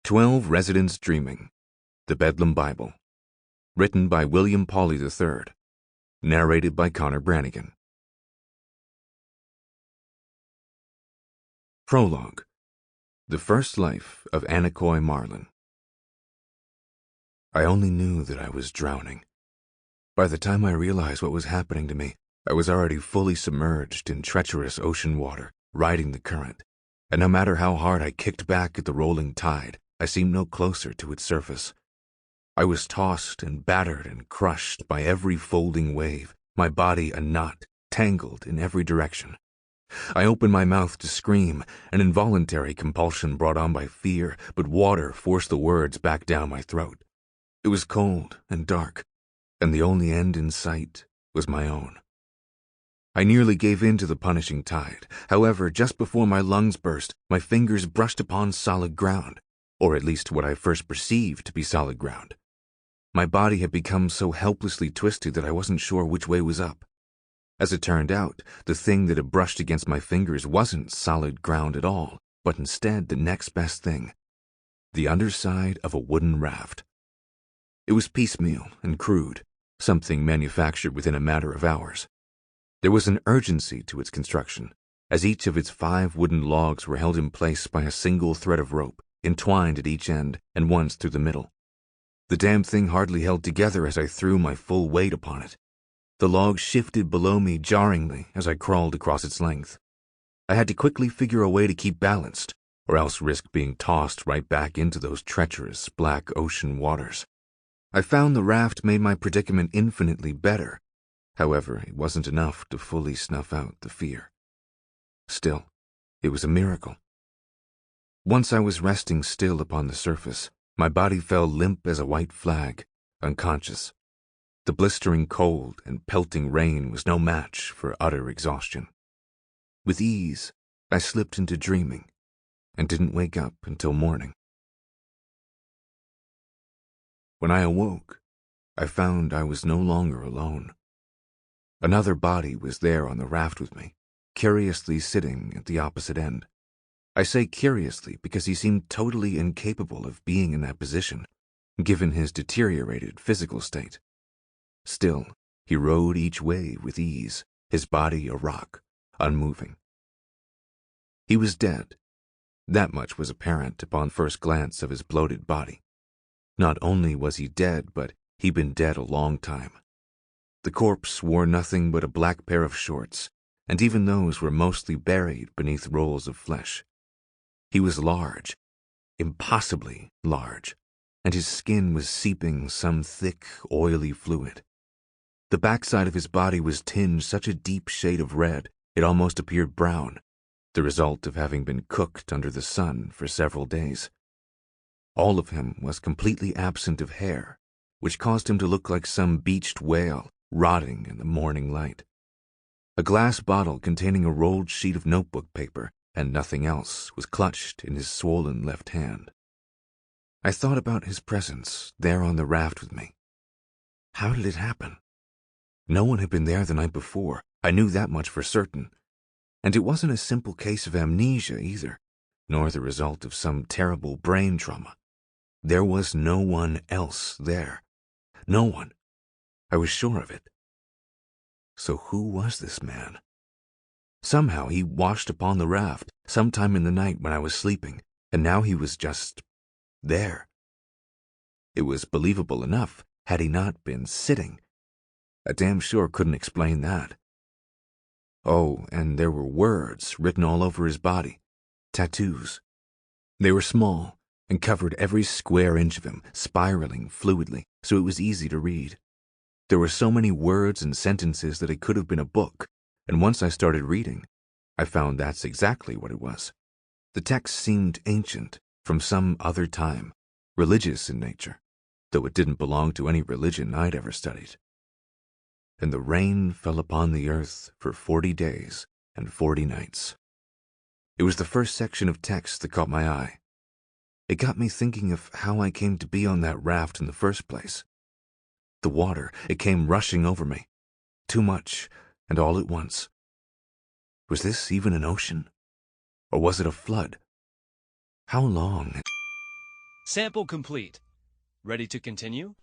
12 Residents Dreaming, The Bedlam Bible. Written by William Pauley III. Narrated by Brannigan. Prologue. The First Life of ANACOY MARLIN. I only knew that I was drowning. By the time I realized what was happening to me, I was already fully submerged in treacherous ocean water, riding the current, and no matter how hard I kicked back at the rolling tide, I seemed no closer to its surface. I was tossed and battered and crushed by every folding wave, my body a knot, tangled in every direction. I opened my mouth to scream, an involuntary compulsion brought on by fear, but water forced the words back down my throat. It was cold and dark, and the only end in sight was my own. I nearly gave in to the punishing tide. However, just before my lungs burst, my fingers brushed upon solid ground, or at least what I first perceived to be solid ground. My body had become so helplessly twisted that I wasn't sure which way was up. As it turned out, the thing that had brushed against my fingers wasn't solid ground at all, but instead the next best thing, the underside of a wooden raft. It was piecemeal and crude, something manufactured within a matter of hours. There was an urgency to its construction, as each of its 5 wooden logs were held in place by a single thread of rope, entwined at each end and once through the middle. The damn thing hardly held together as I threw my full weight upon it. The log shifted below me jarringly as I crawled across its length. I had to quickly figure a way to keep balanced, or else risk being tossed right back into those treacherous black ocean waters. I found the raft made my predicament infinitely better. However, it wasn't enough to fully snuff out the fear. Still, it was a miracle. Once I was resting still upon the surface, my body fell limp as a white flag, unconscious. The blistering cold and pelting rain was no match for utter exhaustion. With ease, I slipped into dreaming and didn't wake up until morning. When I awoke, I found I was no longer alone. Another body was there on the raft with me, curiously sitting at the opposite end. I say curiously because he seemed totally incapable of being in that position, given his deteriorated physical state. Still, he rode each wave with ease, his body a rock, unmoving. He was dead. That much was apparent upon first glance of his bloated body. Not only was he dead, but he'd been dead a long time. The corpse wore nothing but a black pair of shorts, and even those were mostly buried beneath rolls of flesh. He was large, impossibly large, and his skin was seeping some thick, oily fluid. The backside of his body was tinged such a deep shade of red it almost appeared brown, the result of having been cooked under the sun for several days. All of him was completely absent of hair, which caused him to look like some beached whale rotting in the morning light. A glass bottle containing a rolled sheet of notebook paper and nothing else was clutched in his swollen left hand. I thought about his presence there on the raft with me. How did it happen? No one had been there the night before, I knew that much for certain. And it wasn't a simple case of amnesia either, nor the result of some terrible brain trauma. There was no one else there. No one. I was sure of it. So who was this man? Somehow he washed upon the raft sometime in the night when I was sleeping, and now he was just there. It was believable enough had he not been sitting. I damn sure couldn't explain that. Oh, and there were words written all over his body. Tattoos. They were small and covered every square inch of him, spiraling fluidly, so it was easy to read. There were so many words and sentences that it could have been a book, and once I started reading, I found that's exactly what it was. The text seemed ancient, from some other time, religious in nature, though it didn't belong to any religion I'd ever studied. And the rain fell upon the earth for 40 days and 40 nights. It was the first section of text that caught my eye. It got me thinking of how I came to be on that raft in the first place. The water, it came rushing over me. Too much, and all at once. Was this even an ocean? Or was it a flood? How long? Sample complete. Ready to continue?